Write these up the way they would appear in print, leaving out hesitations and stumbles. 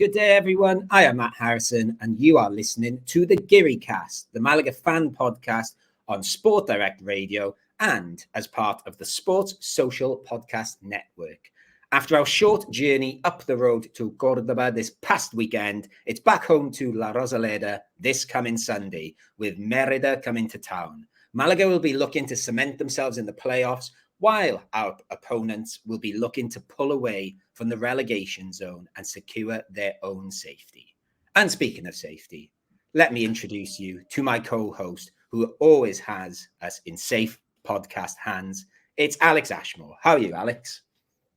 Good day, everyone. I am Matt Harrison, and you are listening to the Cast, the Malaga fan podcast on Sport Direct Radio and as part of the Sports Social Podcast Network. After our short journey up the road to Cordoba this past weekend, it's back home to La Rosaleda this coming Sunday, with Merida coming to town. Malaga will be looking to cement themselves in the playoffs, while our opponents will be looking to pull away from the relegation zone and secure their own safety. And speaking of safety, let me introduce you to my co-host, who always has us in safe podcast hands. It's Alex Ashmore. How are you, Alex?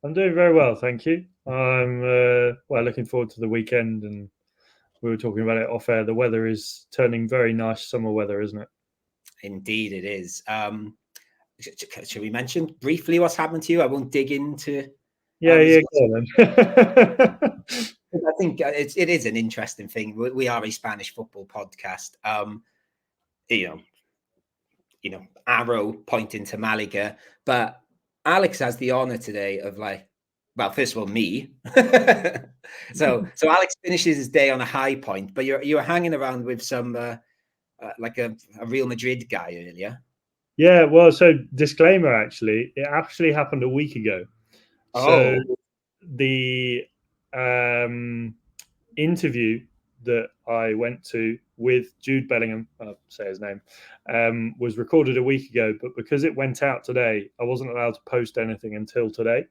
I'm doing very well, thank you. I'm looking forward to the weekend, and we were talking about it off air. The weather is turning very nice summer weather, isn't it? Indeed, it is. Should we mention briefly what's happened to you? I won't dig into. Go on then. I think it is an interesting thing. We are a Spanish football podcast. Arrow pointing to Malaga, but Alex has the honor today of first of all, me. so Alex finishes his day on a high point, but you're hanging around with some a Real Madrid guy earlier. Yeah, well, so disclaimer, it actually happened a week ago. So the interview that I went to with Jude Bellingham, I'll say his name, was recorded a week ago, but because it went out today, I wasn't allowed to post anything until today.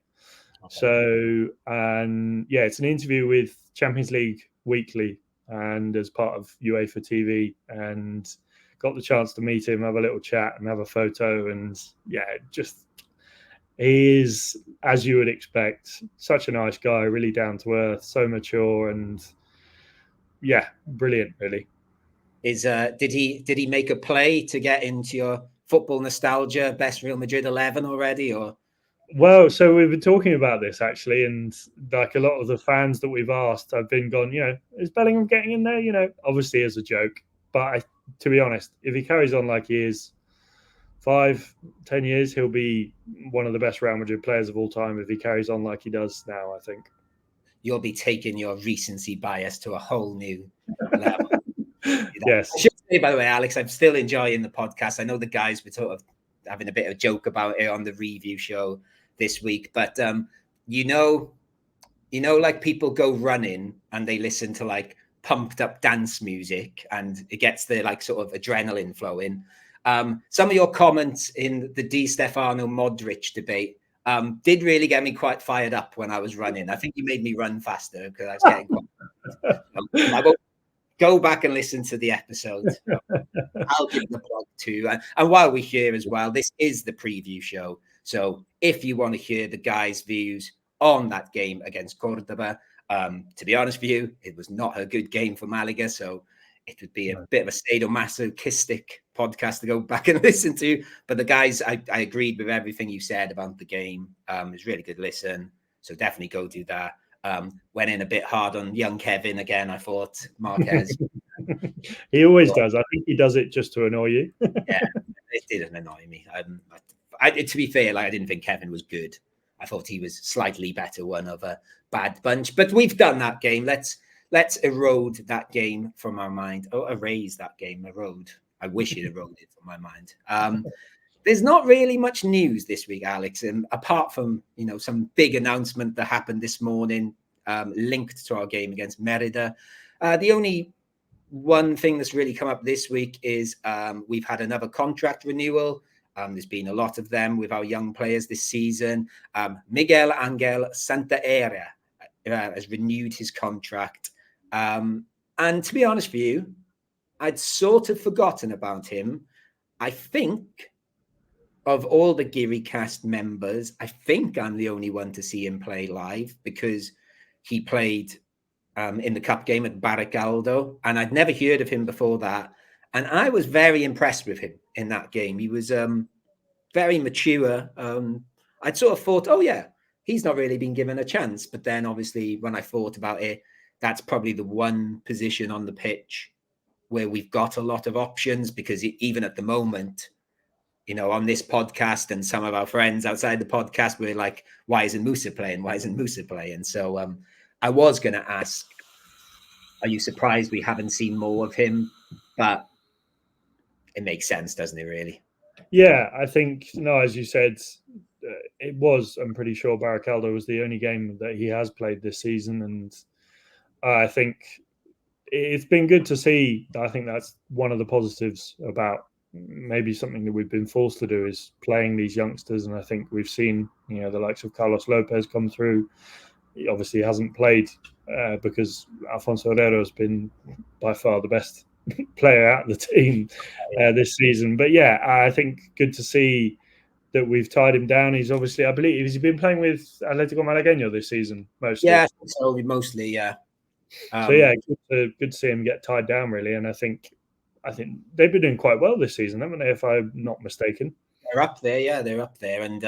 Okay. So, it's an interview with Champions League Weekly and as part of UEFA TV, and got the chance to meet him, have a little chat and have a photo. And he is, as you would expect, such a nice guy, really down to earth, so mature, and brilliant, really. Did he make a play to get into your football nostalgia best Real Madrid 11 already, or? Well, so we've been talking about this actually, and like a lot of the fans that we've asked, I've been gone, is Bellingham getting in there? Obviously as a joke, but to be honest, if he carries on like he is, 5-10 years, he'll be one of the best Real Madrid players of all time if he carries on like he does now, I think. You'll be taking your recency bias to a whole new level. Yes. I should say, by the way, Alex, I'm still enjoying the podcast. I know the guys were sort of having a bit of a joke about it on the review show this week, but like people go running and they listen to like pumped up dance music and it gets the like sort of adrenaline flowing. Some of your comments in the Di Stefano Modric debate did really get me quite fired up when I was running. I think you made me run faster because I was getting quite. I won't go back and listen to the episode. I'll give the plug too. And while we're here as well, this is the preview show. So if you want to hear the guys' views on that game against Cordoba, to be honest with you, it was not a good game for Malaga. So it would be a bit of a sadomasochistic podcast to go back and listen to. But the guys, I agreed with everything you said about the game. It was really good listen. So definitely go do that. Went in a bit hard on young Kevin again, I thought, Marquez. He always does. I think he does it just to annoy you. Yeah, it didn't annoy me. To be fair, I didn't think Kevin was good. I thought he was slightly better one of a bad bunch. But we've done that game. Let's erode that game from our mind. Or erase that game. Erode. I wish it eroded from my mind. There's not really much news this week, Alex, and apart from some big announcement that happened this morning linked to our game against Merida. The only one thing that's really come up this week is we've had another contract renewal. There's been a lot of them with our young players this season. Miguel Angel Santaera has renewed his contract. And to be honest with you, I'd sort of forgotten about him. I think of all the Giri cast members, I think I'm the only one to see him play live because he played in the cup game at Baracaldo, and I'd never heard of him before that. And I was very impressed with him in that game. He was very mature. I'd sort of thought, he's not really been given a chance. But then obviously when I thought about it, that's probably the one position on the pitch where we've got a lot of options, because even at the moment, on this podcast and some of our friends outside the podcast, we're like, why isn't Musa playing? Why isn't Musa playing? So I was going to ask Are you surprised we haven't seen more of him? But it makes sense, doesn't it, really? Yeah, I think, no, as you said, it was, I'm pretty sure Baracaldo was the only game that he has played this season. And I think it's been good to see. I think that's one of the positives about maybe something that we've been forced to do is playing these youngsters. And I think we've seen, the likes of Carlos Lopez come through. He obviously hasn't played because Alfonso Herrera has been by far the best player out of the team this season. But yeah, I think good to see that we've tied him down. He's obviously, I believe, has he been playing with Atlético Malagueño this season mostly? Yeah, so mostly, yeah. So yeah, good to see him get tied down, really. And I think they've been doing quite well this season, haven't they? If I'm not mistaken, they're up there. Yeah, they're up there. And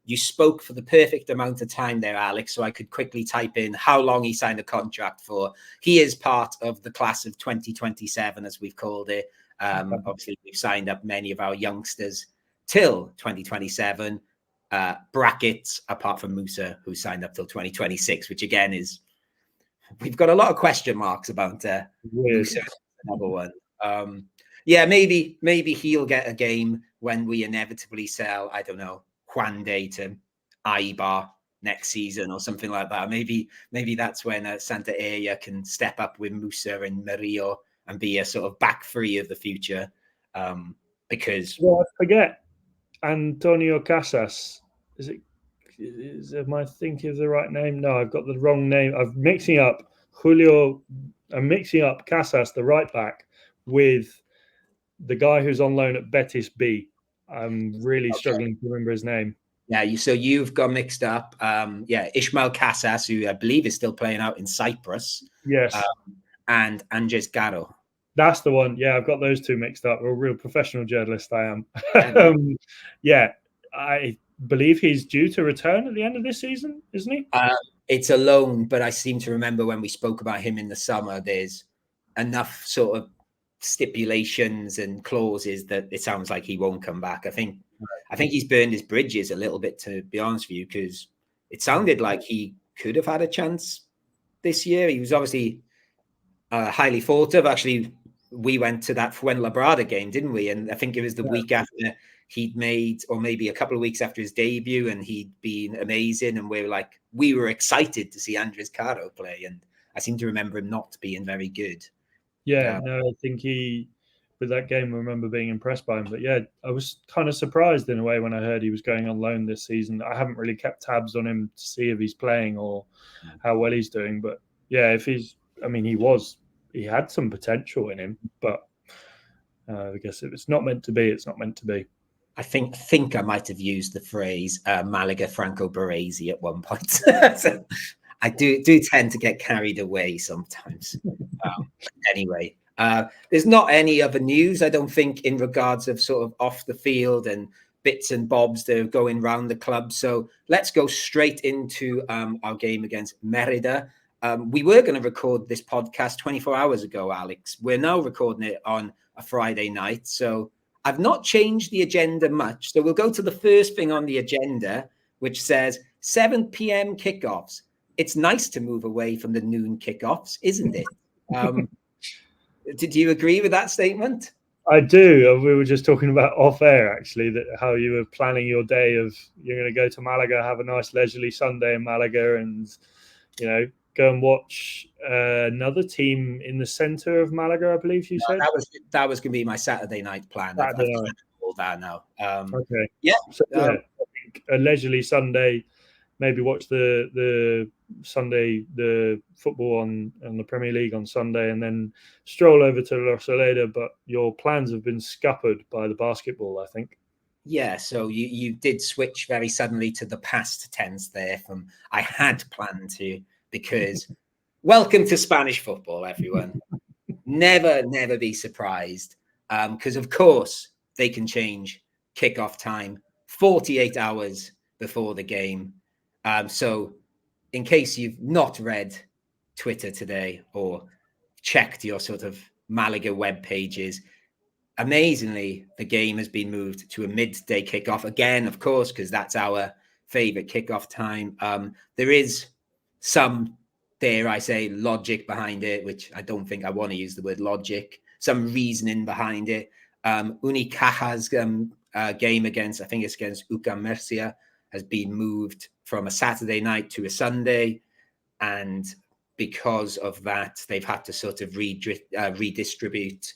you spoke for the perfect amount of time there, Alex, so I could quickly type in how long he signed a contract for. He is part of the class of 2027, as we've called it. Obviously, we've signed up many of our youngsters till 2027. Brackets, apart from Musa, who signed up till 2026, which again is, we've got a lot of question marks about Musa, another one. Yeah, maybe he'll get a game when we inevitably sell, I don't know, Juande to Aibar next season or something like that. Maybe that's when Santa Aya can step up with Musa and Merida and be a sort of back three of the future. Because I forget Antonio Casas. Am I thinking of the right name? No, I've got the wrong name. I'm mixing up Casas, the right back, with the guy who's on loan at Betis B. I'm really struggling to remember his name. Yeah, so you've got mixed up. Ishmael Casas, who I believe is still playing out in Cyprus. Yes. And Andres Garo. That's the one. Yeah, I've got those two mixed up. I'm a real professional journalist, I am. I believe he's due to return at the end of this season, isn't he? It's a loan, but I seem to remember when we spoke about him in the summer, there's enough sort of stipulations and clauses that it sounds like he won't come back. I think he's burned his bridges a little bit, to be honest with you, because it sounded like he could have had a chance this year. He was obviously highly thought of. Actually, we went to that Fuenlabrada game, didn't we? And I think it was the week after he'd made, or maybe a couple of weeks after his debut, and he'd been amazing. And we were excited to see Andres Caro play. And I seem to remember him not being very good. Yeah, no, I think with that game, I remember being impressed by him. But yeah, I was kind of surprised in a way when I heard he was going on loan this season. I haven't really kept tabs on him to see if he's playing or how well he's doing. But yeah, he had some potential in him, but I guess if it's not meant to be, it's not meant to be. I think I might have used the phrase Malaga Franco Baresi at one point. So I do tend to get carried away sometimes. Anyway, there's not any other news, I don't think, in regards of sort of off the field and bits and bobs that are going around the club. So let's go straight into our game against Merida. We were going to record this podcast 24 hours ago, Alex. We're now recording it on a Friday night. So I've not changed the agenda much. So we'll go to the first thing on the agenda, which says 7 p.m. kickoffs. It's nice to move away from the noon kickoffs, isn't it? Did you agree with that statement? I do. We were just talking about off air, actually, that how you were planning your day of you're going to go to Malaga, have a nice leisurely Sunday in Malaga, and go and watch another team in the center of Malaga, I believe you said. That was going to be my Saturday night plan. I've all that now. Okay. Yeah. So, I think a leisurely Sunday. Maybe watch the football on the Premier League on Sunday, and then stroll over to Rosaleda. But your plans have been scuppered by the basketball, I think. Yeah, so you did switch very suddenly to the past tense there from I had planned to, because welcome to Spanish football, everyone. Never be surprised, because of course they can change kickoff time 48 hours before the game. So in case you've not read Twitter today or checked your sort of Malaga web pages, amazingly, the game has been moved to a midday kickoff again, of course, because that's our favorite kickoff time. There dare I say, logic behind it, which I don't think I want to use the word logic, some reasoning behind it. Unicaja's game against, I think it's against UCAM Murcia, has been moved from a Saturday night to a Sunday. And because of that, they've had to sort of redistribute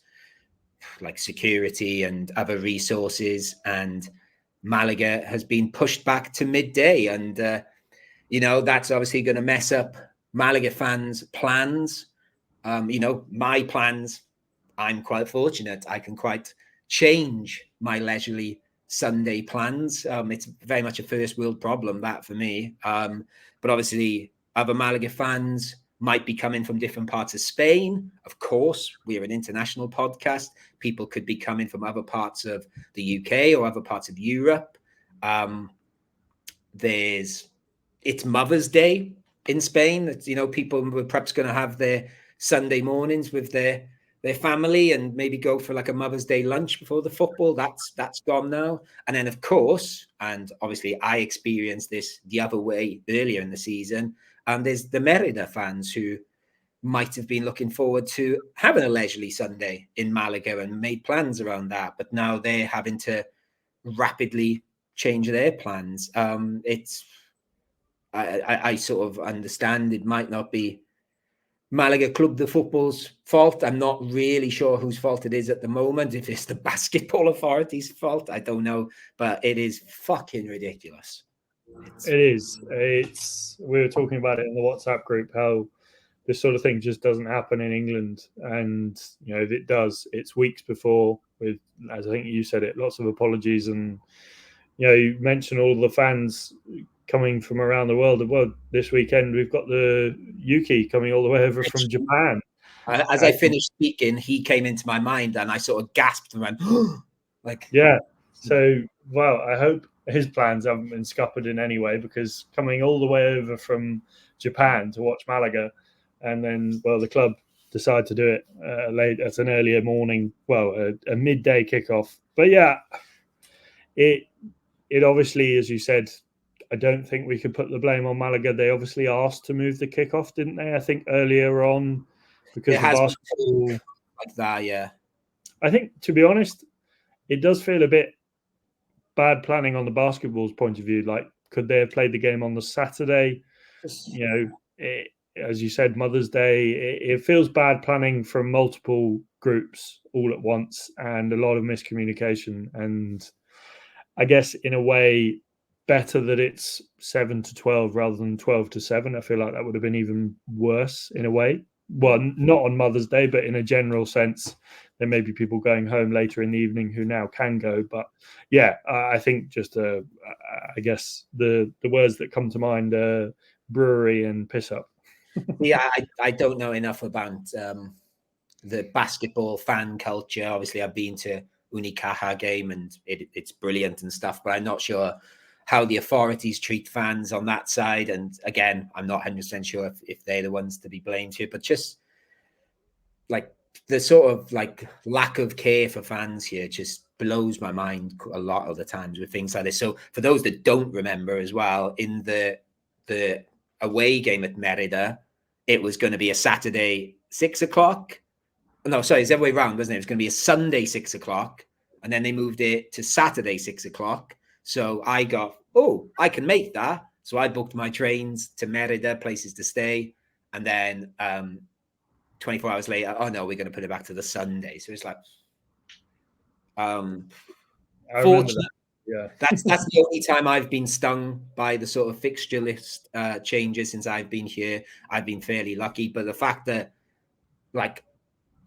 like security and other resources. And Malaga has been pushed back to midday. And, you know, that's obviously going to mess up Malaga fans' plans. You know, my plans, I'm quite fortunate. I can quite change my leisurely Sunday plans. It's very much a first world problem, that for me. But obviously, other Malaga fans might be coming from different parts of Spain. Of course, we're an international podcast. People could be coming from other parts of the UK or other parts of Europe. It's Mother's Day in Spain. It's, you know, people were perhaps going to have their Sunday mornings with their family and maybe go for like a Mother's Day lunch before the football. That's gone now. And then, of course, and obviously I experienced this the other way earlier in the season, there's the Merida fans who might have been looking forward to having a leisurely Sunday in Malaga and made plans around that. But now they're having to rapidly change their plans. I sort of understand it might not be Malaga Club de Football's fault. I'm not really sure whose fault it is at the moment. If it's the basketball authority's fault, I don't know. But it is fucking ridiculous. It is. We were talking about it in the WhatsApp group, how this sort of thing just doesn't happen in England. And, you know, if it does, it's weeks before with, as I think you said it, lots of apologies. And, you know, you mentioned all the fans coming from around the world. Well, this weekend, we've got the Yuki coming all the way over from Japan. As I finished speaking, he came into my mind and I sort of gasped and went, like, yeah. So, well, I hope his plans haven't been scuppered in any way, because coming all the way over from Japan to watch Malaga, and then, well, the club decide to do it late at an earlier morning, well, a midday kickoff. But yeah, it obviously, as you said, I don't think we could put the blame on Malaga. They obviously asked to move the kickoff, didn't they? I think earlier on, because the basketball like that, yeah. I think, to be honest, it does feel a bit bad planning on the basketball's point of view. Like, could they have played the game on the Saturday? You know, as you said, Mother's Day. It feels bad planning from multiple groups all at once, and a lot of miscommunication. And I guess, in a way, better that it's 7 to 12 rather than 12 to 7. I feel like that would have been even worse in a way. Well, not on Mother's Day, but in a general sense, there may be people going home later in the evening who now can go. But yeah, I think just, I guess the words that come to mind are brewery and piss up. Yeah, I don't know enough about the basketball fan culture. Obviously, I've been to Unicaja game and it's brilliant and stuff, but I'm not sure how the authorities treat fans on that side. And again, I'm not 100% sure if they're the ones to be blamed here, but just like the sort of like lack of care for fans here just blows my mind a lot of the times with things like this. So for those that don't remember as well, in the away game at Merida, it was going to be a Saturday 6 o'clock. No, sorry, it's the other way around, wasn't it? It was going to be a Sunday 6 o'clock, and then they moved it to Saturday 6 o'clock. So I got, I can make that. So I booked my trains to Merida, places to stay. And then 24 hours later, oh no, we're going to put it back to the Sunday. So it's like, fortunately, yeah, that's the only time I've been stung by the sort of fixture list changes since I've been here. I've been fairly lucky. But the fact that, like,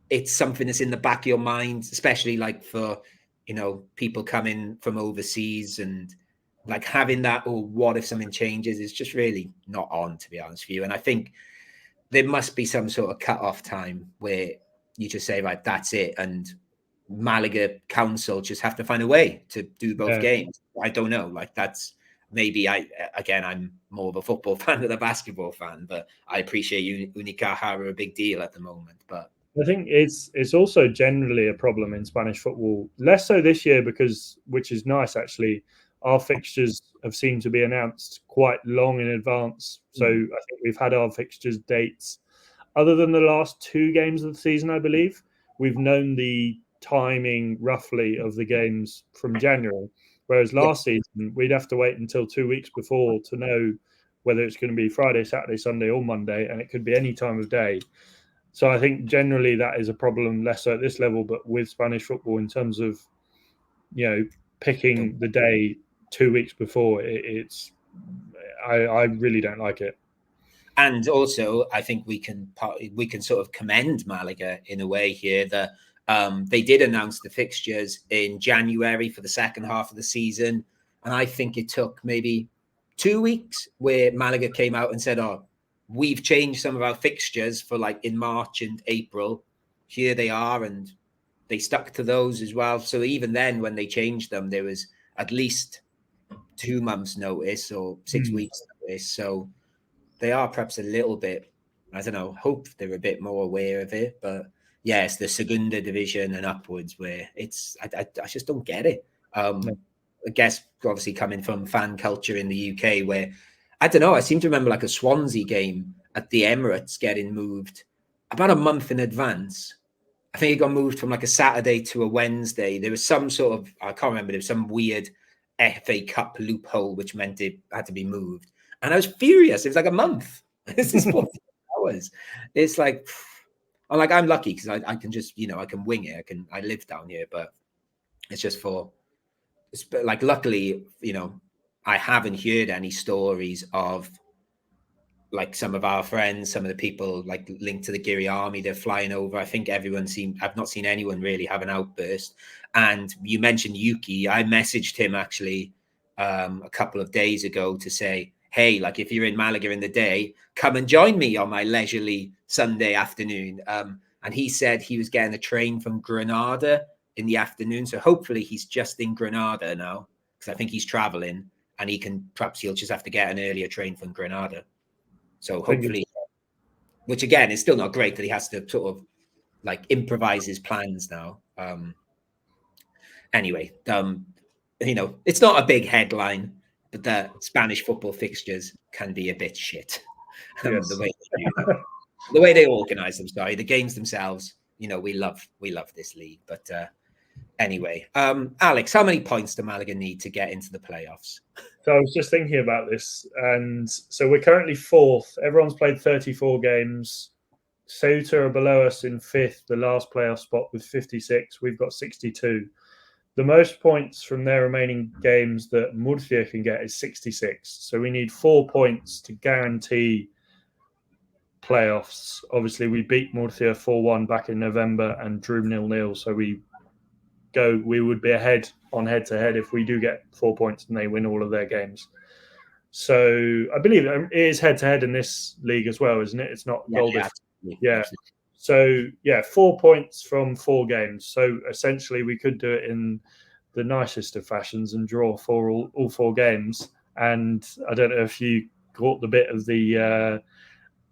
it's something that's in the back of your mind, especially like for, you know, people coming from overseas and like having that, what if something changes, is just really not on, to be honest with you. And I think there must be some sort of cut-off time where you just say, right, that's it. And Malaga Council just have to find a way to do both games. I don't know. Like, that's maybe I'm more of a football fan than a basketball fan, but I appreciate Unicaja are a big deal at the moment. But I think it's also generally a problem in Spanish football, less so this year, because, which is nice actually, our fixtures have seemed to be announced quite long in advance. So I think we've had our fixtures dates, other than the last 2 games of the season, I believe, we've known the timing roughly of the games from January. Whereas last season, we'd have to wait until 2 weeks before to know whether it's going to be Friday, Saturday, Sunday, or Monday, and it could be any time of day. So I think generally that is a problem, less so at this level, but with Spanish football in terms of, picking the day 2 weeks before, I really don't like it. And also, I think we can sort of commend Malaga in a way here that they did announce the fixtures in January for the second half of the season, and I think it took maybe 2 weeks where Malaga came out and said, "Oh, we've changed some of our fixtures for like in March and April. Here they are," and they stuck to those as well. So even then, when they changed them, there was at least 2 months' notice or 6 weeks' notice. So they are perhaps a little bit, I don't know, hope they're a bit more aware of it. But yeah, it's the Segunda division and upwards where I just don't get it. I guess obviously coming from fan culture in the UK where, I don't know, I seem to remember like a Swansea game at the Emirates getting moved about a month in advance. I think it got moved from like a Saturday to a Wednesday. There was some sort of, I can't remember, there was some weird FA Cup loophole which meant it had to be moved. And I was furious. It was like a month. This is 40 hours. It's like, I'm lucky because I can just, I can wing it. I live down here, but it's just like, luckily, I haven't heard any stories of like some of our friends, some of the people like linked to the Giri army, they're flying over. I think I've not seen anyone really have an outburst. And you mentioned Yuki. I messaged him actually a couple of days ago to say, hey, like if you're in Malaga in the day, come and join me on my leisurely Sunday afternoon. And he said he was getting a train from Granada in the afternoon. So hopefully he's just in Granada now, because I think he's traveling and he'll just have to get an earlier train from Granada. So hopefully, which again is still not great that he has to sort of like improvise his plans now. Anyway, it's not a big headline, but the Spanish football fixtures can be a bit shit. Yes. The way they organize them, the games themselves, we love this league. But anyway, Alex, how many points do Malaga need to get into the playoffs? So I was just thinking about this, and so we're currently 4th. Everyone's played 34 games. Ceuta are below us in 5th, the last playoff spot with 56. We've got 62. The most points from their remaining games that Murcia can get is 66. So we need 4 points to guarantee playoffs. Obviously, we beat Murcia 4-1 back in November and drew 0-0. So we would be ahead on head-to-head if we do get 4 points and they win all of their games. So I believe it is head-to-head in this league as well, isn't it? It's not goal difference. Yeah. So, 4 points from 4 games. So essentially we could do it in the nicest of fashions and draw for all 4 games. And I don't know if you caught the bit of the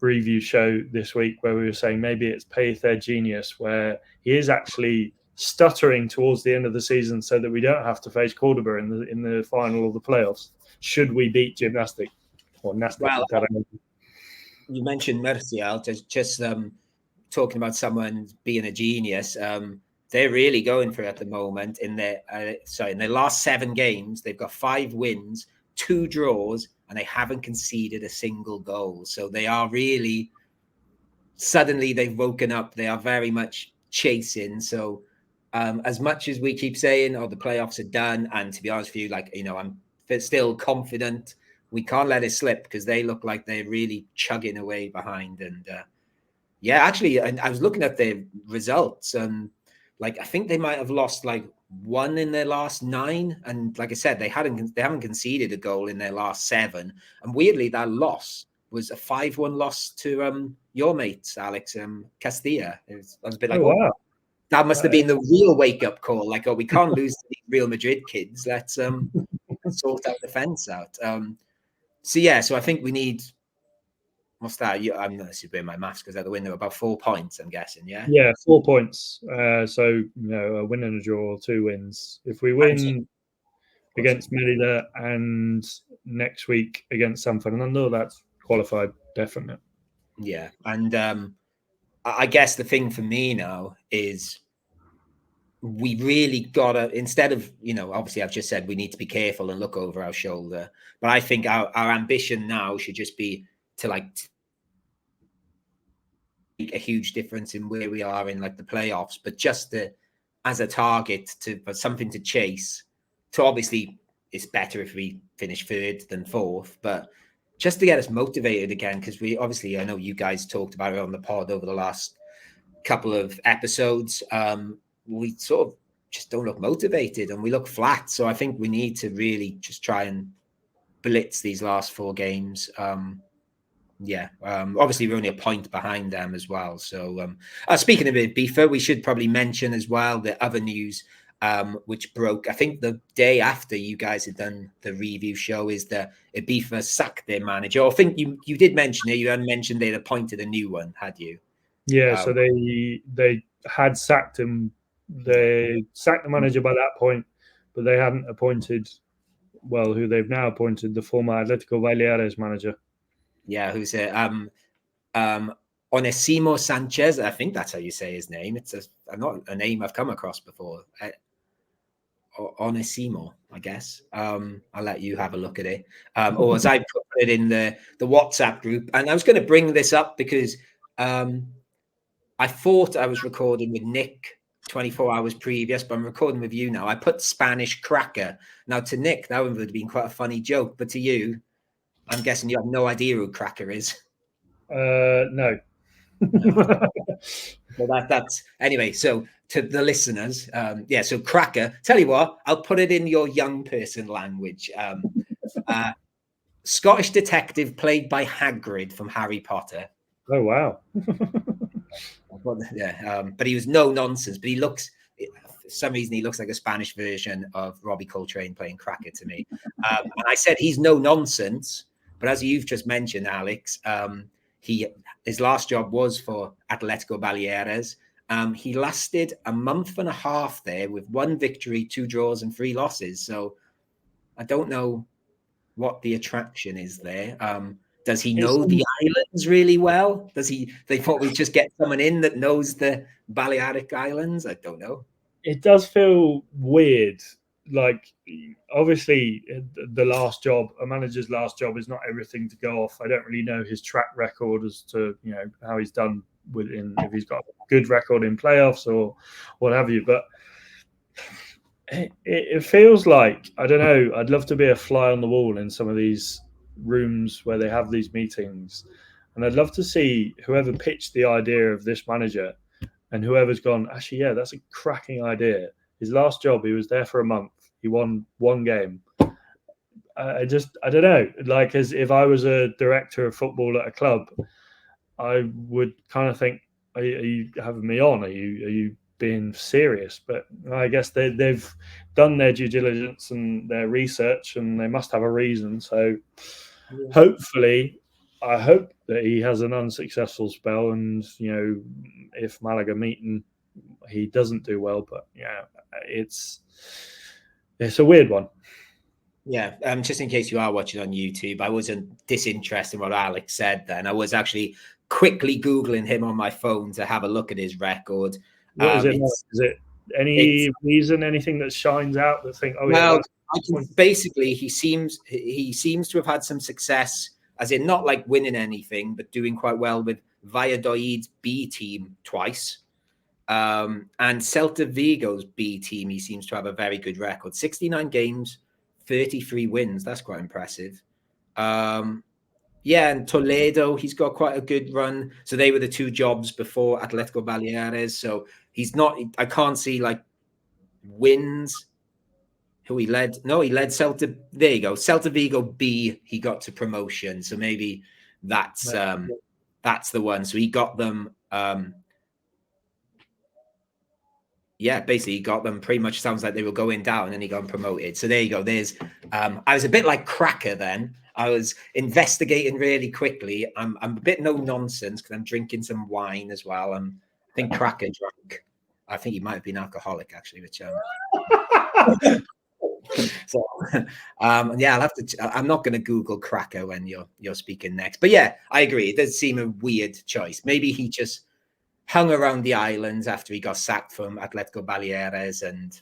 review show this week where we were saying maybe it's Pay Their Genius, where he is actually stuttering towards the end of the season so that we don't have to face Cordoba in the final of the playoffs should we beat Gymnastic or Nastic. Well, you mentioned Murcia, just talking about someone being a genius. They're really going for it at the moment. In their last 7 games, they've got 5 wins, 2 draws, and they haven't conceded a single goal. So they are really, suddenly they've woken up. They are very much chasing. So as much as we keep saying, the playoffs are done, and to be honest with you, I'm still confident. We can't let it slip because they look like they're really chugging away behind. And actually, I was looking at their results. I think they might have lost 1 in their last 9. And like I said, they haven't conceded a goal in their last 7. And weirdly, that loss was a 5-1 loss to your mates, Alex, Castilla. I was a bit like, wow. That must have been the real wake-up call. We can't lose to these Real Madrid kids. Let's sort our defense out. So I think we need, what's that? I'm not doing my maths because out the window, about 4 points, I'm guessing, yeah? Yeah, 4 points. So, a win and a draw, 2 wins. If we win, against Merida, and next week against San Fernando. That's qualified, definitely. Yeah, and I guess the thing for me now is we really gotta, instead of, obviously I've just said we need to be careful and look over our shoulder, but I think our ambition now should just be to make a huge difference in where we are in the playoffs, but just as a target for something to chase. To obviously, it's better if we finish third than fourth, but just to get us motivated again, because I know you guys talked about it on the pod over the last couple of episodes. We sort of just don't look motivated and we look flat. So I think we need to really just try and blitz these last 4 games. Obviously we're only a point behind them as well. So speaking of Ibiza, we should probably mention as well the other news which broke, I think the day after you guys had done the review show, is that Ibiza sacked their manager. I think you did mention it. You had mentioned they'd appointed a new one, had you? Yeah, so they had sacked him. They sacked the manager by that point, but they hadn't appointed, who they've now appointed, the former Atletico Baleares manager. Yeah, who's Onesimo Sanchez. I think that's how you say his name. It's not a name I've come across before. Onesimo, I guess. I'll let you have a look at it. Or as I put it in the WhatsApp group, and I was going to bring this up because I thought I was recording with Nick 24 hours previous, but I'm recording with you now. I put Spanish cracker. Now, to Nick, that would have been quite a funny joke, but to you, I'm guessing you have no idea who cracker is. No. Well, that's anyway. So to the listeners, so cracker. Tell you what, I'll put it in your young person language. Scottish detective played by Hagrid from Harry Potter. Oh wow. Yeah, but he was no nonsense. But for some reason, he looks like a Spanish version of Robbie Coltrane playing cracker to me. And I said he's no nonsense, but as you've just mentioned, Alex, his last job was for Atletico Baleares. He lasted a month and a half there with 1 victory, 2 draws, and 3 losses. So I don't know what the attraction is there. Does he know the islands really well? They thought we'd just get someone in that knows the Balearic Islands? I don't know. It does feel weird. Like, obviously, a manager's last job is not everything to go off. I don't really know his track record as to, how he's done if he's got a good record in playoffs or what have you. But it feels like, I don't know, I'd love to be a fly on the wall in some of these rooms where they have these meetings, and I'd love to see whoever pitched the idea of this manager and whoever's gone, actually, yeah, that's a cracking idea. His last job, he was there for a month, he won 1 game. I don't know, like, as if I was a director of football at a club, I would kind of think, are you having me on? Are you being serious? But I guess they've done their due diligence and their research, and they must have a reason. So hopefully, I hope that he has an unsuccessful spell, and if Malaga meet him, he doesn't do well. But yeah, it's a weird one. Yeah, just in case you are watching on YouTube, I wasn't disinterested in what Alex said then. I was actually quickly Googling him on my phone to have a look at his record. What is it? Is it any reason, anything that shines out that think, basically he seems to have had some success, as in not like winning anything, but doing quite well with Valladolid's B team twice. And Celta Vigo's B team, he seems to have a very good record. 69 games, 33 wins. That's quite impressive. And Toledo, he's got quite a good run. So they were the 2 jobs before Atletico Baleares. So he's not, I can't see like wins. Who he led? No, he led Celta. There you go. Celta Vigo B, he got to promotion. So maybe that's the one. So he got them. Basically he got them pretty much, sounds like they were going down and he got promoted. So there you go. There's I was a bit like cracker then. I was investigating really quickly. I'm a bit no nonsense because I'm drinking some wine as well. I think cracker drunk. I think he might have been alcoholic actually, which So, yeah, I'll have to. I'm not going to Google Cracker when you're speaking next. But yeah, I agree. It does seem a weird choice. Maybe he just hung around the islands after he got sacked from Atletico Baleares, and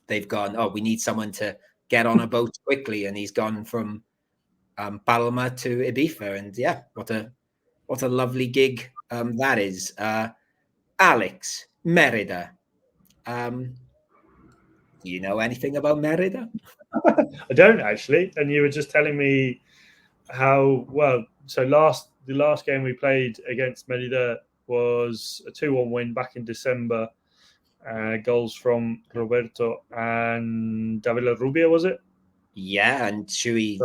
they've gone, oh, we need someone to get on a boat quickly, and he's gone from Palma to Ibiza, and yeah, what a lovely gig that is. Alex, Merida. Do you know anything about Merida? I don't actually. And you were just telling me how well. So the last game we played against Merida was a 2-1 win back in December. Goals from Roberto and David Rubia, was it? Yeah, and should we?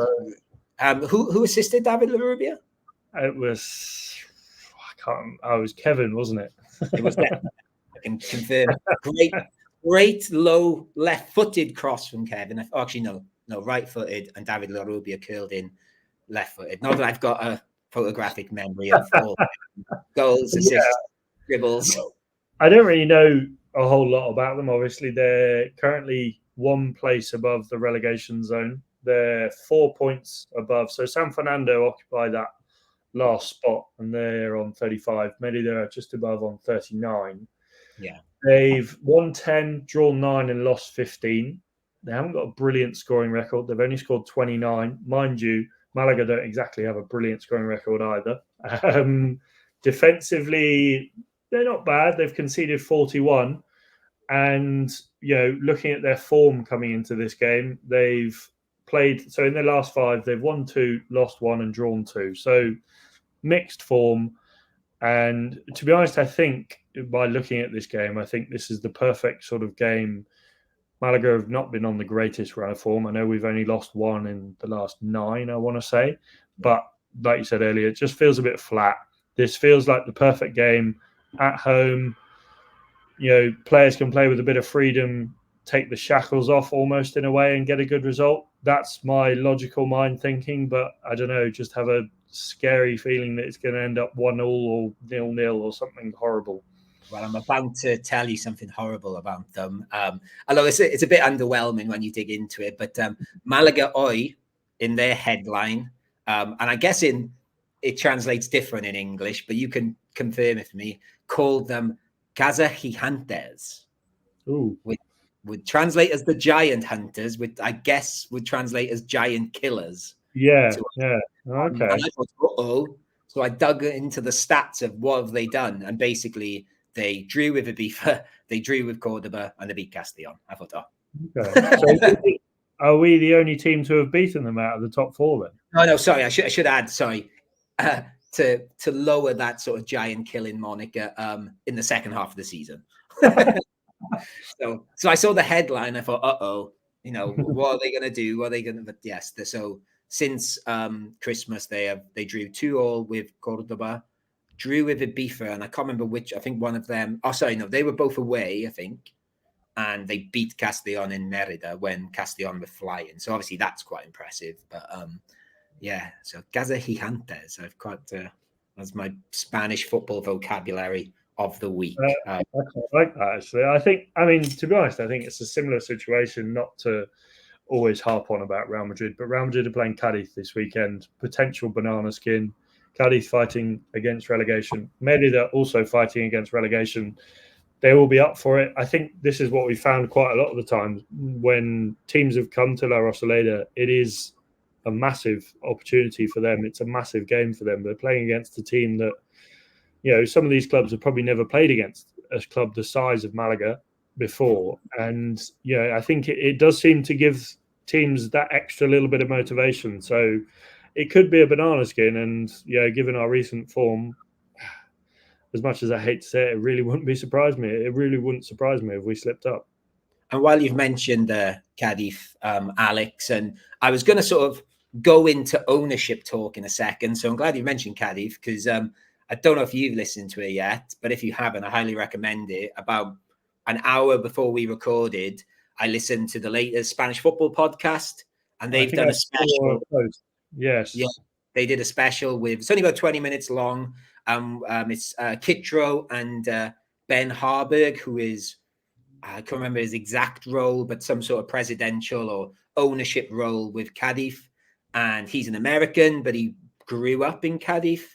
Who assisted David Rubia? It was it was Kevin, wasn't it? It was that. I can confirm. Great low left-footed cross from Kevin. Actually, no, right-footed, and David Rubia curled in left-footed. Not that I've got a photographic memory of all goals, assists, dribbles. I don't really know a whole lot about them. Obviously, they're currently one place above the relegation zone. They're 4 points above. So San Fernando occupy that last spot, and they're on 35. Merida are just above on 39. Yeah. They've won 10, drawn 9, and lost 15. They haven't got a brilliant scoring record. They've only scored 29. Mind you, Malaga don't exactly have a brilliant scoring record either. Defensively, they're not bad. They've conceded 41. And, looking at their form coming into this game, they've played. So in their last 5, they've won 2, lost 1, and drawn 2. So mixed form. And to be honest, I think by looking at this game, I think this is the perfect sort of game. Malaga have not been on the greatest run of form. I know we've only lost 1 in the last 9, I want to say. But like you said earlier, it just feels a bit flat. This feels like the perfect game at home. Players can play with a bit of freedom, take the shackles off almost in a way and get a good result. That's my logical mind thinking, but I don't know, just have a scary feeling that it's going to end up 1-0 or 0-0 or something horrible. Well, I'm about to tell you something horrible about them. Although it's a bit underwhelming when you dig into it, but Malaga Hoy in their headline, and I guess it translates different in English, but you can confirm it for me, called them Casa Gigantes. Ooh. Would translate as the giant hunters, which I guess would translate as giant killers. Yeah. Okay. And I thought, so I dug into the stats of what have they done, and basically they drew with Ibiza, they drew with Cordoba, and they beat Castellon. I thought, okay. So are we the only team to have beaten them out of the top 4 then? Oh no, sorry, I should add, to lower that sort of giant killing moniker in the second half of the season. So I saw the headline. I thought, what are they going to do? What are they going to? But yes, so since Christmas, they drew 2-2 with Cordoba, drew with Ibiza, and I can't remember which. I think one of them. Oh, sorry, no, they were both away, I think, and they beat Castellon in Merida when Castellon were flying. So obviously that's quite impressive. But yeah, so Casa Gigantes. I've got that's my Spanish football vocabulary of the week. I like that actually. To be honest, I think it's a similar situation. Not to always harp on about Real Madrid, but Real Madrid are playing Cadiz this weekend. Potential banana skin. Cadiz fighting against relegation. Merida also fighting against relegation. They will be up for it. I think this is what we found quite a lot of the time when teams have come to La Rosaleda. It is a massive opportunity for them. It's a massive game for them. They're playing against a team that, some of these clubs have probably never played against a club the size of Malaga before. And, I think it does seem to give teams that extra little bit of motivation. So it could be a banana skin. And, given our recent form, as much as I hate to say it, it really wouldn't surprise me if we slipped up. And while you've mentioned Cadiz, Alex, and I was going to sort of go into ownership talk in a second. So I'm glad you mentioned Cadiz because I don't know if you've listened to it yet, but if you haven't, I highly recommend it. About an hour before we recorded, I listened to the latest Spanish football podcast, and they've done a special. Yes. Yeah, they did a special it's only about 20 minutes long. It's Kitro and Ben Harburg, who is I can't remember his exact role, but some sort of presidential or ownership role with Cadiz. And he's an American, but he grew up in Cadiz.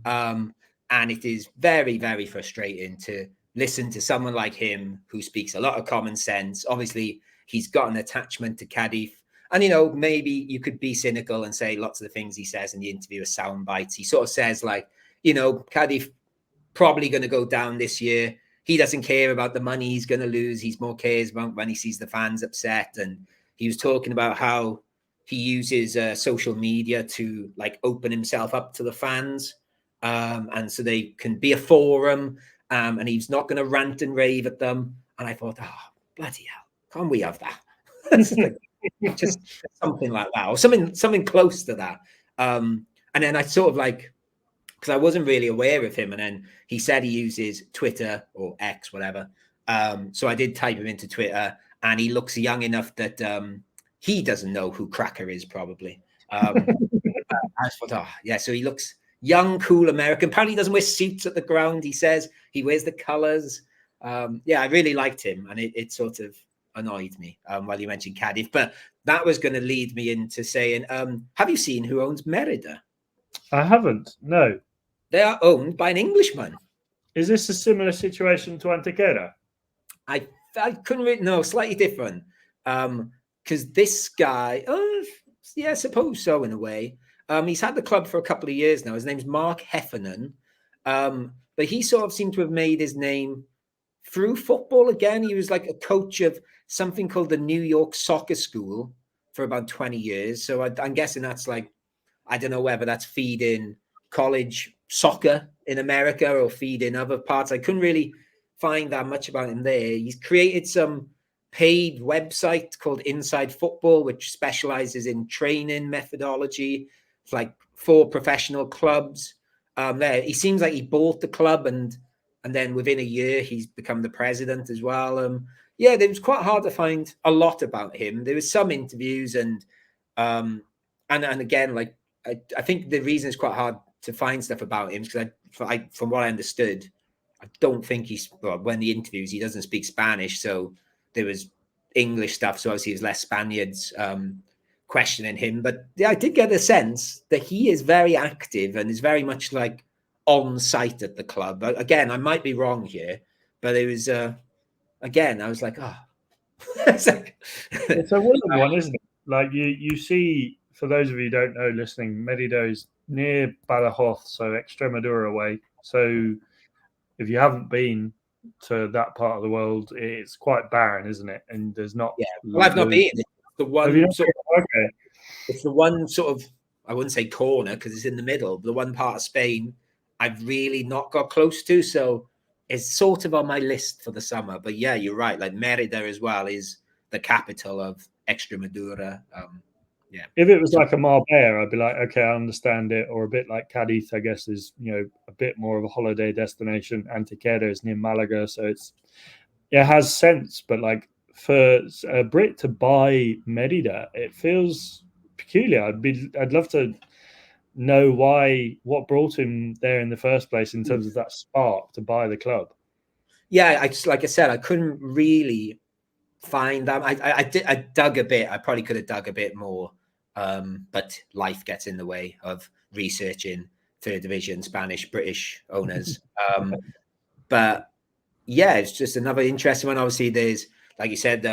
And it is very, very frustrating to listen to someone like him who speaks a lot of common sense. Obviously, he's got an attachment to Cadiz. And, you know, maybe you could be cynical and say lots of the things he says in the interview are sound bites. He sort of says, like, you know, Cadiz probably going to go down this year. He doesn't care about the money he's going to lose. He's more cares about when he sees the fans upset. And he was talking about how he uses social media to like open himself up to the fans. And so they can be a forum. And he's not going to rant and rave at them. And I thought, oh, bloody hell, can't we have that? just something like that, or something close to that. And then I sort of like, because I wasn't really aware of him, and then he said he uses Twitter or X, whatever. So I did type him into Twitter, and he looks young enough that he doesn't know who Cracker is, probably. I thought, oh, yeah, so he looks young, cool American. Apparently he doesn't wear suits at the ground, he says. He wears the colors. Yeah, I really liked him, and it sort of annoyed me while you mentioned Cadiz. But that was going to lead me into saying, have you seen who owns Merida? I haven't, no. They are owned by an Englishman. Is this a similar situation to Antequera? I couldn't really, no, slightly different. Because this guy, yeah, I suppose so in a way. He's had the club for a couple of years now. His name's Mark Heffernan. But he sort of seemed to have made his name through football again. He was like a coach of something called the New York Soccer School for about 20 years. So I'm guessing that's like, I don't know whether that's feeding college soccer in America or feeding other parts. I couldn't really find that much about him there. He's created some paid website called Inside Football, which specializes in training methodology, like for professional clubs. There, he seems like he bought the club, and then within a year he's become the president as well. Yeah, it was quite hard to find a lot about him. There was some interviews, and again, like I think the reason it's quite hard to find stuff about him is because from what I understood, I don't think when the interviews, he doesn't speak Spanish, so there was English stuff. So obviously, there's less Spaniards questioning him. But yeah, I did get a sense that he is very active and is very much like on site at the club. But again, I might be wrong here, but it was again, I was like, oh, it's a weird one, isn't it? Like you see, for those of you who don't know listening, Merida is near Badajoz, so Extremadura way. So if you haven't been to that part of the world, it's quite barren, isn't it? And there's not. Yeah, well, I've not been. It's the one sort of, okay. It's the one sort of, I wouldn't say corner because it's in the middle, but the one part of Spain I've really not got close to. So it's sort of on my list for the summer. But yeah, you're right. Like Merida as well is the capital of Extremadura. Yeah. If it was like a Marbella, I'd be like, okay, I understand it. Or a bit like Cadiz, I guess, is, you know, a bit more of a holiday destination. Antequera is near Malaga, so it has sense. But like for a Brit to buy Merida, it feels peculiar. I'd love to know what brought him there in the first place in terms of that spark to buy the club. Yeah, like I said, I couldn't really find that. I dug a bit. I probably could have dug a bit more, but life gets in the way of researching third division Spanish British owners. But yeah, it's just another interesting one. Obviously, there's, like you said,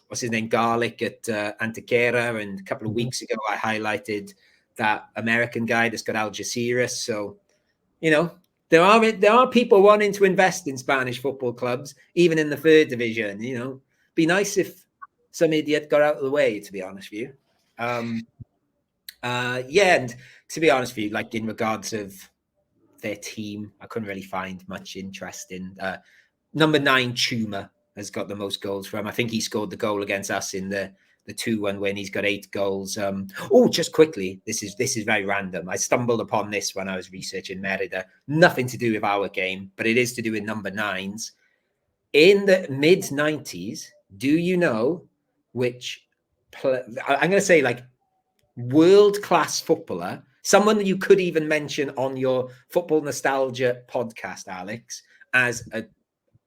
what's his name, Garlic at Antequera, and a couple of weeks ago I highlighted that American guy that's got Algeciras. So, you know, there are people wanting to invest in Spanish football clubs, even in the third division. You know, be nice if some idiot got out of the way, to be honest with you. Yeah, and to be honest with you, like in regards of their team, I couldn't really find much interest in. Number 9, Chuma, has got the most goals from. I think he scored the goal against us in the 2-1 win. He's got 8 goals. Just quickly, this is very random. I stumbled upon this when I was researching Merida. Nothing to do with our game, but it is to do with number 9s. In the mid-90s, do you know which I'm going to say like world-class footballer, someone that you could even mention on your Football Nostalgia podcast, Alex, as a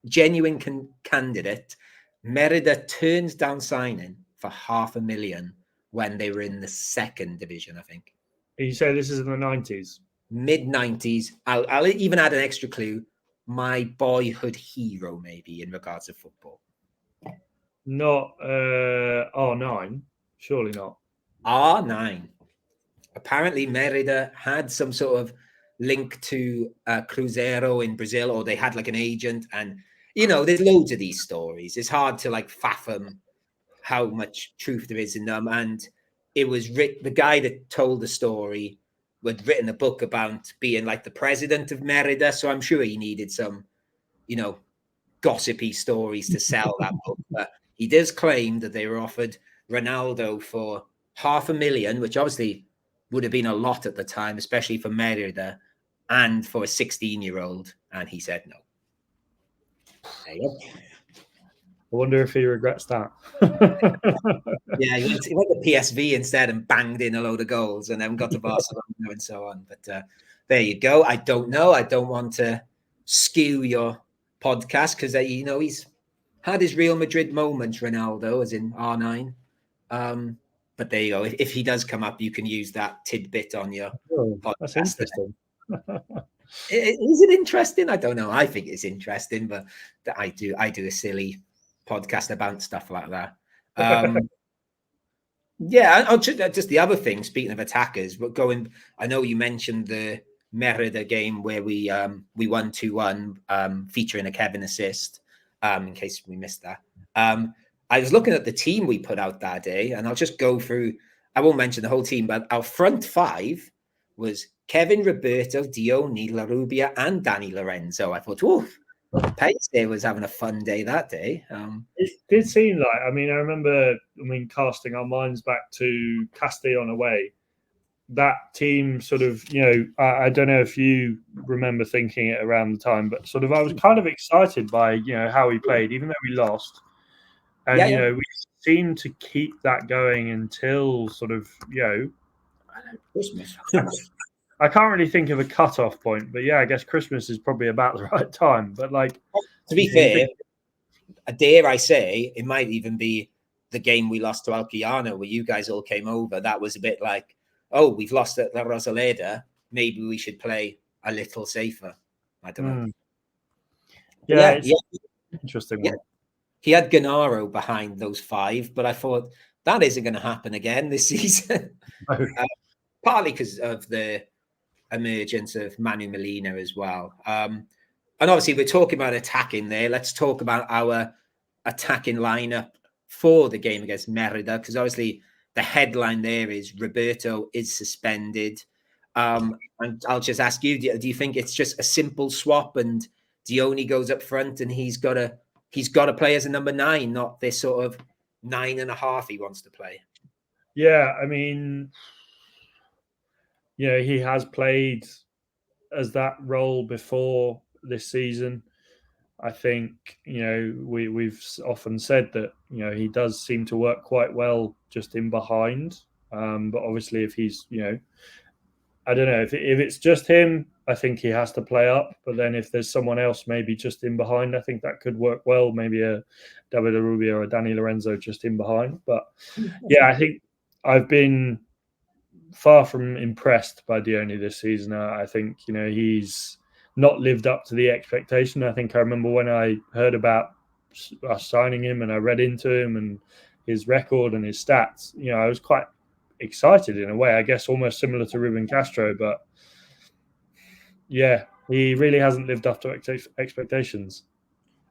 genuine candidate Merida turns down signing for $500,000 when they were in the second division, I think. You say this is in the 90s? Mid-90s. I'll even add an extra clue. My boyhood hero, maybe, in regards to football. Not R9, surely not. R9. Apparently, Merida had some sort of link to Cruzeiro in Brazil, or they had like an agent. And, there's loads of these stories. It's hard to like fathom how much truth there is in them. And it was the guy that told the story had written a book about being like the president of Merida. So I'm sure he needed some, gossipy stories to sell that book. But he does claim that they were offered Ronaldo for $500,000, which obviously would have been a lot at the time, especially for Merida, and for a 16-year-old. And he said no. There you go. I wonder if he regrets that. Yeah, he went to PSV instead and banged in a load of goals and then got to Barcelona and so on. But there you go. I don't know. I don't want to skew your podcast because, he's had his Real Madrid moments, Ronaldo, as in R9. But there you go. If he does come up, you can use that tidbit on your podcast. That's interesting. Is it interesting? I don't know. I think it's interesting, but I do a silly podcast about stuff like that. Yeah, I'll just the other thing. Speaking of attackers, but I know you mentioned the Merida game where we won 2-1, featuring a Kevin assist. In case we missed that, I was looking at the team we put out that day, and I'll just go through. I won't mention the whole team, but our front five was Kevin, Roberto, Dione, La Rubia, and Danny Lorenzo. I thought, Pace was having a fun day that day. It did seem like, I remember, casting our minds back to Castellón away, that team sort of, I don't know if you remember thinking it around the time, but sort of I was kind of excited by, how we played, even though we lost. And, we seemed to keep that going until sort of, Christmas. I can't really think of a cutoff point, but I guess Christmas is probably about the right time. But to be fair, dare I say, it might even be the game we lost to Alquiano where you guys all came over. That was a bit like, we've lost at La Rosaleda. Maybe we should play a little safer. I don't know. Yeah, interesting. Yeah. He had Gennaro behind those five, but I thought that isn't going to happen again this season. Partly because of the emergence of Manu Molina as well. And obviously we're talking about attacking there. Let's talk about our attacking lineup for the game against Merida, because obviously the headline there is Roberto is suspended. And I'll just ask you, do you think it's just a simple swap and Dione goes up front and he's got to play as a number 9, not this sort of 9.5 he wants to play? Yeah, he has played as that role before this season. I think, we've often said that, he does seem to work quite well just in behind. But obviously if he's, I don't know, if it's just him, I think he has to play up. But then if there's someone else maybe just in behind, I think that could work well. Maybe a David Rubio or a Danny Lorenzo just in behind. But I think I've been far from impressed by Dione this season. I think, he's not lived up to the expectation. I think I remember when I heard about us signing him and I read into him and his record and his stats, I was quite excited in a way, I guess almost similar to Ruben Castro. But he really hasn't lived up to expectations.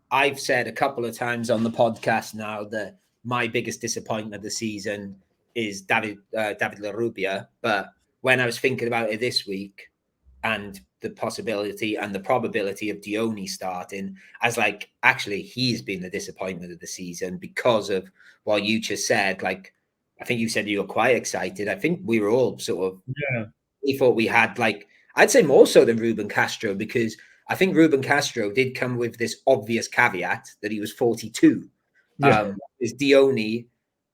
I've said a couple of times on the podcast now that my biggest disappointment of the season is David La Rubia. But when I was thinking about it this week and the possibility and the probability of Dione starting, I was like, actually, he's been the disappointment of the season because of what you just said. Like, I think you said you were quite excited. I think we were all sort of, we thought we had, like, I'd say more so than Ruben Castro, because I think Ruben Castro did come with this obvious caveat that he was 42. Is Dione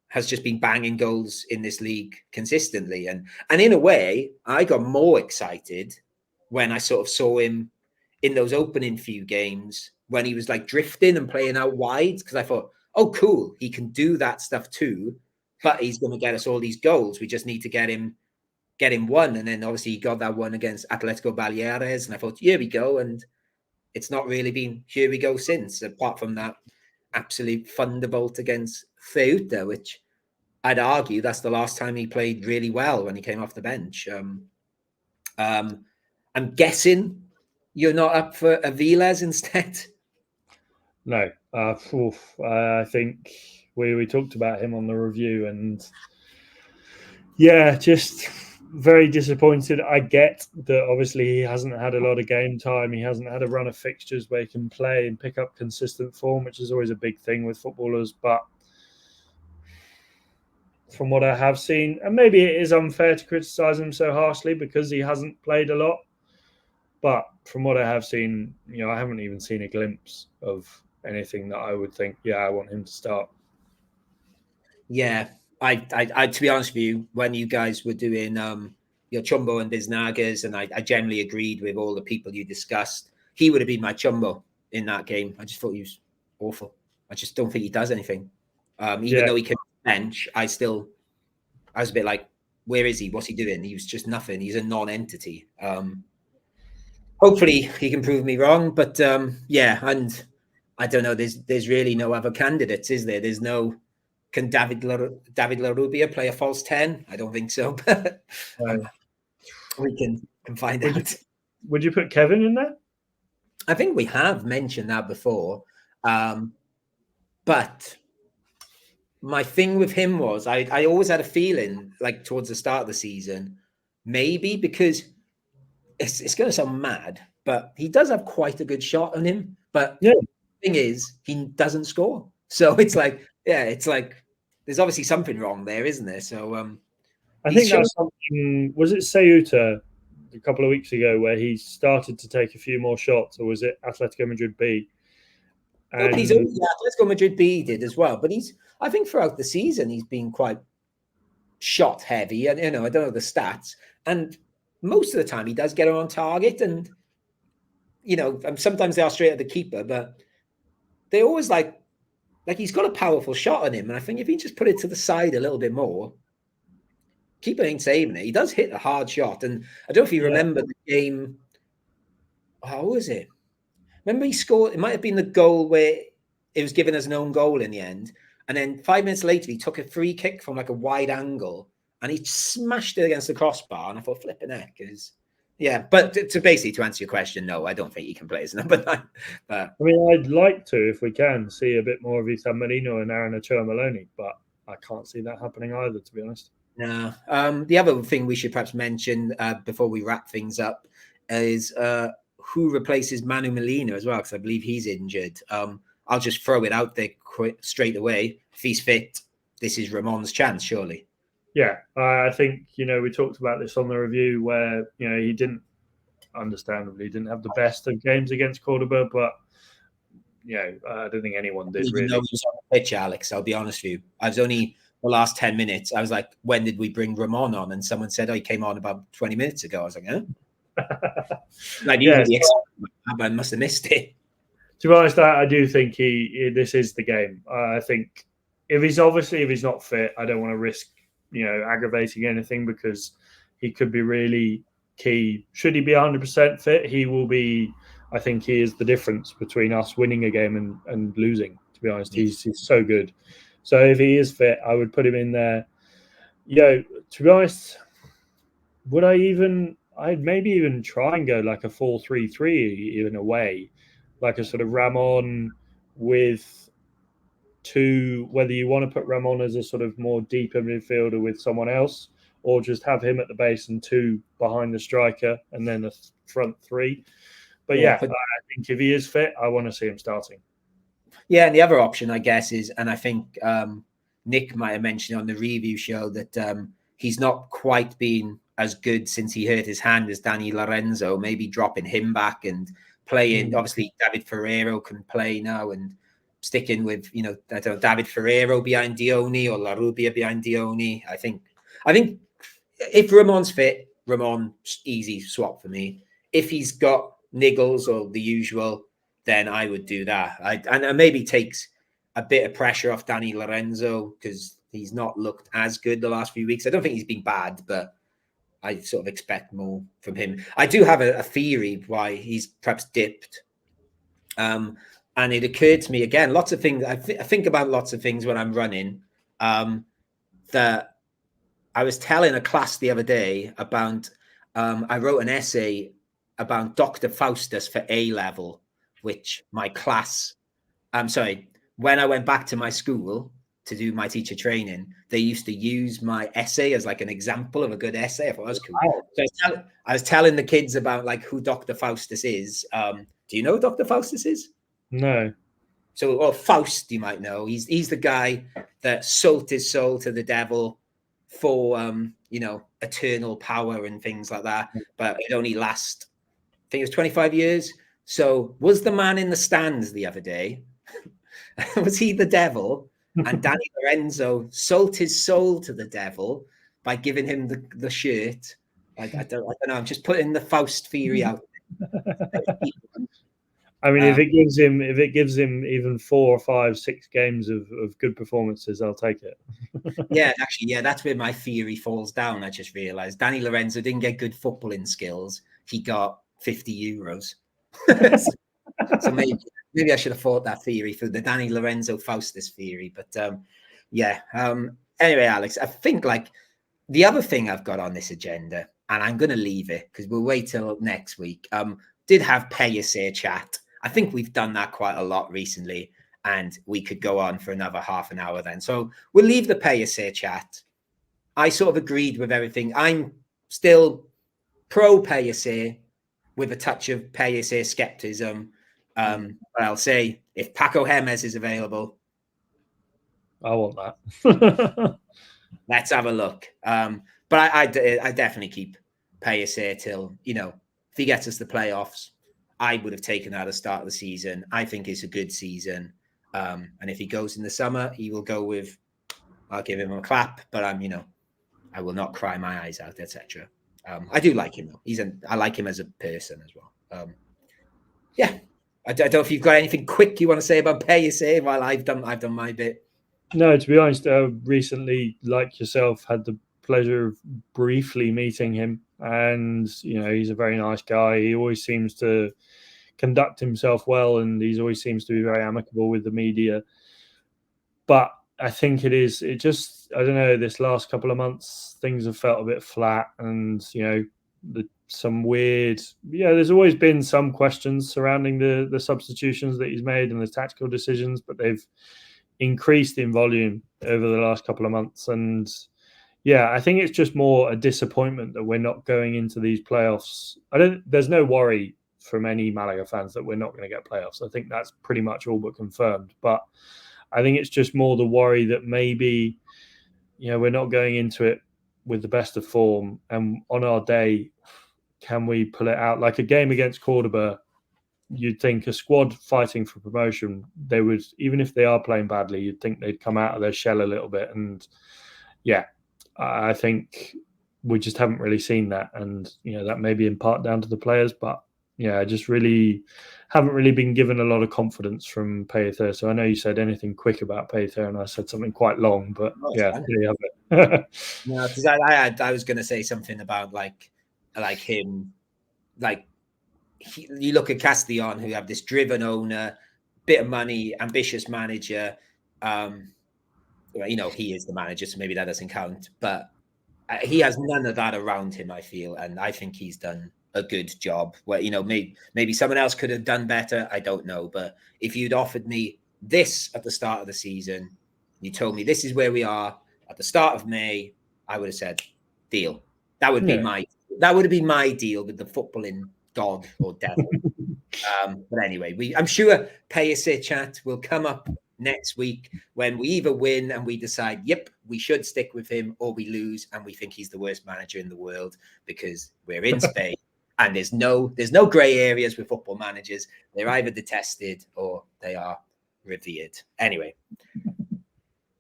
has just been banging goals in this league consistently. And in a way, I got more excited when I sort of saw him in those opening few games when he was like drifting and playing out wide, because I thought, oh, cool, he can do that stuff too, but he's going to get us all these goals. We just need to get him one. And then obviously he got that one against Atletico Baleares, and I thought, here we go. And it's not really been here we go since, apart from that absolute thunderbolt against Ceuta, which I'd argue that's the last time he played really well when he came off the bench. I'm guessing you're not up for Aviles instead. No, I think we talked about him on the review, and yeah, just very disappointed. I get that obviously he hasn't had a lot of game time. He hasn't had a run of fixtures where he can play and pick up consistent form, which is always a big thing with footballers. But from what I have seen, and maybe it is unfair to criticise him so harshly because he hasn't played a lot, but from what I have seen, I haven't even seen a glimpse of anything that I would think, I want him to start. Yeah, I to be honest with you, when you guys were doing your Chumbo and Biznagas, and I generally agreed with all the people you discussed, he would have been my Chumbo in that game. I just thought he was awful. I just don't think he does anything. Even though he came bench, I was a bit like, where is he? What's he doing? He was just nothing. He's a non-entity. Hopefully he can prove me wrong, but and I don't know. There's really no other candidates, is there? There's no. Can David Larrubia play a false 10? I don't think so, but we can find out. Would you put Kevin in there? I think we have mentioned that before, but my thing with him was I always had a feeling like towards the start of the season, maybe because it's going to sound mad, but he does have quite a good shot on him. But the thing is, he doesn't score. So it's like, there's obviously something wrong there, isn't there? So I think that was something. Was it Ceuta a couple of weeks ago where he started to take a few more shots, or was it Atletico Madrid B? No, but Atletico Madrid B did as well. But I think throughout the season he's been quite shot heavy, and I don't know the stats, and most of the time he does get on target, and sometimes they are straight at the keeper, but they always like he's got a powerful shot on him, and I think if he just put it to the side a little bit more, keeper ain't saving it. He does hit a hard shot, and I don't know if you remember the game. How was it? Remember he scored? It might have been the goal where it was given as an own goal in the end, and then 5 minutes later he took a free kick from like a wide angle, and he smashed it against the crossbar, and I thought, flipping heck, but to answer your question, no, I don't think he can play as number 9. But I mean, I'd like to, if we can, see a bit more of San Marino and Aaron Ochoa Maloney, but I can't see that happening either, to be honest. No. The other thing we should perhaps mention before we wrap things up is who replaces Manu Molina as well, because I believe he's injured. I'll just throw it out there straight away. If he's fit, this is Ramon's chance, surely. Yeah, I think, we talked about this on the review where, he understandably didn't have the best of games against Cordoba, but, I don't think anyone did really. Know he was on the pitch, Alex, I'll be honest with you. I was only the last 10 minutes. I was like, when did we bring Ramon on? And someone said, he came on about 20 minutes ago. I was like, I must have missed it. To be honest, I do think this is the game. I think if he's not fit, I don't want to risk aggravating anything because he could be really key. Should he be 100% fit, he will be. I think he is the difference between us winning a game and losing. To be honest, he's so good. So if he is fit, I would put him in there. To be honest, I'd maybe even try and go like a 4-3-3 even away, like a sort of Ramon with two, whether you want to put Ramon as a sort of more deeper midfielder with someone else, or just have him at the base and 2 behind the striker and then a front 3. But I think if he is fit, I want to see him starting. Yeah, and the other option, I guess, is, and I think Nick might have mentioned on the review show that he's not quite been as good since he hurt his hand as Danny Lorenzo, maybe dropping him back and playing. Obviously, David Ferrero can play now, and sticking with, David Ferrero behind Dioni or Larrubia behind Dioni. I think if Ramon's fit, Ramon's easy swap for me. If he's got niggles or the usual, then I would do that. And maybe takes a bit of pressure off Danny Lorenzo because he's not looked as good the last few weeks. I don't think he's been bad, but I sort of expect more from him. I do have a theory why he's perhaps dipped. And it occurred to me again, lots of things. I think about lots of things when I'm running. That I was telling a class the other day about, I wrote an essay about Dr. Faustus for A level, which my class, when I went back to my school to do my teacher training, they used to use my essay as like an example of a good essay. I thought that was cool. Wow. So I was telling the kids about like who Dr. Faustus is. Do you know who Dr. Faustus is? No. So, or Faust, you might know. He's the guy that sold his soul to the devil for, eternal power and things like that. But it only lasts, I think it was 25 years. So was the man in the stands the other day, was he the devil? And Danny Lorenzo sold his soul to the devil by giving him the shirt. I don't know. I'm just putting the Faust theory out. I mean, if it gives him even 4 or 5, 6 games of good performances, I'll take it. Actually, that's where my theory falls down. I just realized Danny Lorenzo didn't get good footballing skills. He got 50 euros. So maybe I should have thought that theory through, the Danny Lorenzo Faustus theory. But anyway, Alex, I think like the other thing I've got on this agenda, and I'm going to leave it because we'll wait till next week. Did have pay-a-say chat. I think we've done that quite a lot recently, and we could go on for another half an hour then. So we'll leave the pay-a-say chat. I sort of agreed with everything. I'm still pro pay-a-say with a touch of pay-a-say skepticism. But I'll say if Paco Gemes is available, I want that. Let's have a look. But I definitely keep pay-a-say till, if he gets us the playoffs, I would have taken that at the start of the season. I think it's a good season. And if he goes in the summer, he will go with, I'll give him a clap, but I will not cry my eyes out, etc. I do like him though. I like him as a person as well. I don't know if you've got anything quick you want to say about pay-a-say while I've done my bit. No, to be honest, recently, like yourself, had the pleasure of briefly meeting him, and he's a very nice guy. He always seems to conduct himself well, and he always seems to be very amicable with the media. But I think I don't know, this last couple of months things have felt a bit flat, and some weird, there's always been some questions surrounding the substitutions that he's made and the tactical decisions, but they've increased in volume over the last couple of months. And I think it's just more a disappointment that we're not going into these playoffs. There's no worry from any Malaga fans that we're not going to get playoffs. I think that's pretty much all but confirmed. But I think it's just more the worry that maybe, we're not going into it with the best of form. And on our day, can we pull it out? Like a game against Cordoba, you'd think a squad fighting for promotion, they would, even if they are playing badly, you'd think they'd come out of their shell a little bit. And I think we just haven't really seen that. And, that may be in part down to the players, but I just really haven't really been given a lot of confidence from Payether. So I know you said anything quick about Payether, and I said something quite long, but there you have it. No, because I was going to say something about like him, like you look at Castellon, who have this driven owner, bit of money, ambitious manager. He is the manager, so maybe that doesn't count, but he has none of that around him, I feel, and I think he's done a good job. Where maybe someone else could have done better, I don't know. But if you'd offered me this at the start of the season, you told me this is where we are at the start of May, I would have said deal. That would be my deal with the footballing god or devil. But anyway, I'm sure pay-a-say chat will come up next week when we either win and we decide, yep, we should stick with him, or we lose and we think he's the worst manager in the world because we're in Spain and there's no grey areas with football managers. They're either detested or they are revered. Anyway,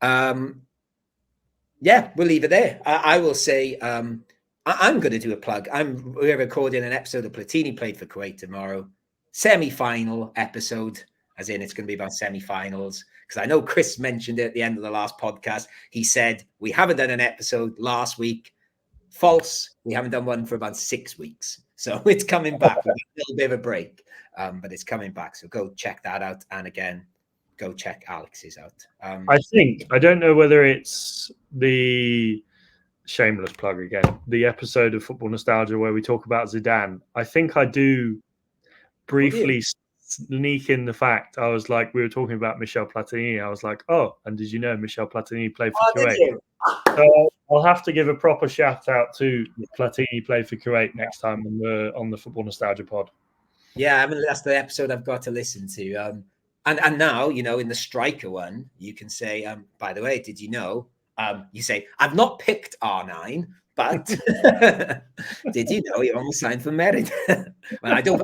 we'll leave it there. I will say I'm going to do a plug. We're recording an episode of Platini Played for Kuwait tomorrow, semi-final episode. as in it's going to be about semi-finals. Because I know Chris mentioned it at the end of the last podcast. He said, we haven't done an episode last week. False. We haven't done one for about 6 weeks. So it's coming back with a little bit of a break, but it's coming back. So go check that out. And again, go check Alex's out. I don't know whether it's the shameless plug again, the episode of Football Nostalgia where we talk about Zidane. I think I do briefly sneak in the fact. I was like, we were talking about Michel Platini. I was like, oh, and did you know Michel Platini played for Kuwait? So I'll have to give a proper shout out to Platini played for Kuwait next time on the Football Nostalgia pod. Yeah, I mean, that's the episode I've got to listen to. And now, in the striker one, you can say, by the way, did you know? You say, I've not picked R9, but did you know he almost signed for Merida? Well, I don't,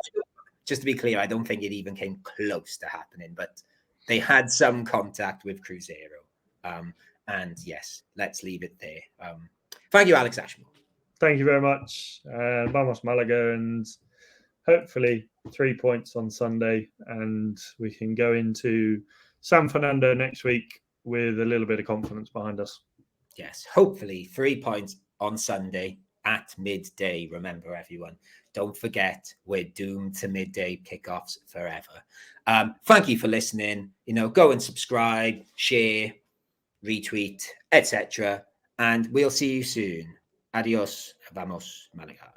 just to be clear, I don't think it even came close to happening, but they had some contact with Cruzeiro. And yes, let's leave it there. Thank you, Alex Ashmore. Thank you very much. Vamos Malaga, and hopefully 3 points on Sunday, and we can go into San Fernando next week with a little bit of confidence behind us. Yes, hopefully 3 points on Sunday at midday. Remember, everyone, don't forget, we're doomed to midday kickoffs forever. Thank you for listening. Go and subscribe, share, retweet, etc. And we'll see you soon. Adios. Vamos, Malaga.